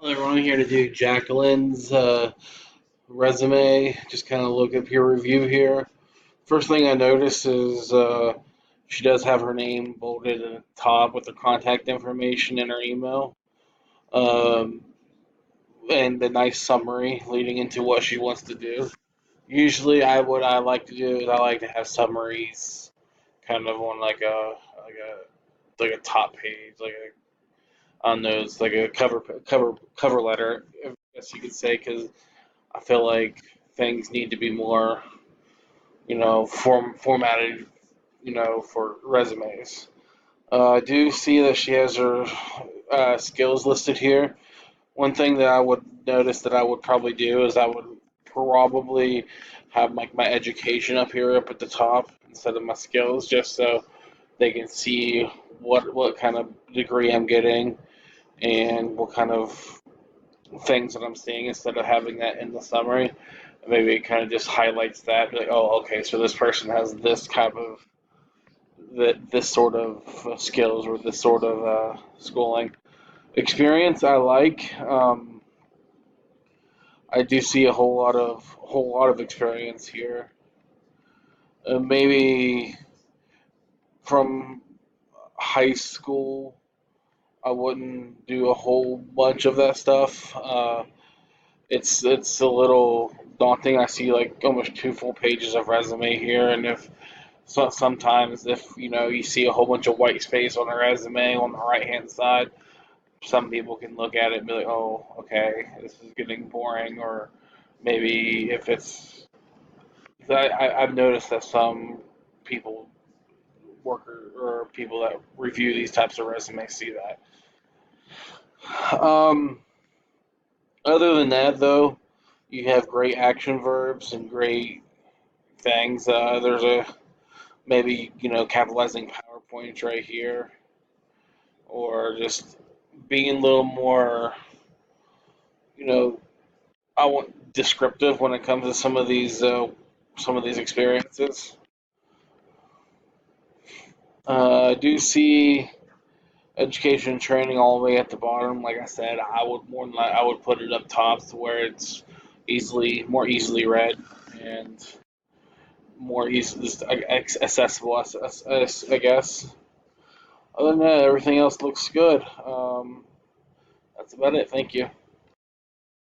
Hello, everyone. I'm here to do Jacqueline's resume. Just kind of look at peer review here. First thing I notice is she does have her name bolded at the top with her contact information and her email, um, and the nice summary leading into what she wants to do. Usually, what I like to do is I like to have summaries kind of on like a top page, on those like a cover letter, I guess you could say, because I feel like things need to be more, formatted, for resumes. I do see that she has her skills listed here. One thing that I would notice that I would probably do is I would probably have like my education up here up at the top instead of my skills, just so they can see what kind of degree I'm getting and what kind of things that I'm seeing instead of having that in the summary. Maybe it kind of just highlights that, like, oh, okay, so this person has this type of this sort of skills or this sort of schooling experience. I like. I do see a whole lot of experience here. Maybe from high school, I wouldn't do a whole bunch of that stuff. It's a little daunting. I see like almost two full pages of resume here, and sometimes if you see a whole bunch of white space on a resume on the right hand side, some people can look at it and be like, oh, okay, this is getting boring, or maybe if it's I've noticed that some people or people that review these types of resumes see that. Um, Other than that, though, you have great action verbs and great things. There's a maybe capitalizing PowerPoint right here, or just being a little more you know I want descriptive when it comes to some of these experiences. I do see education and training all the way at the bottom. Like I said, I would put it up top to where it's more easily read and more easily accessible, I guess. Other than that, everything else looks good. That's about it. Thank you.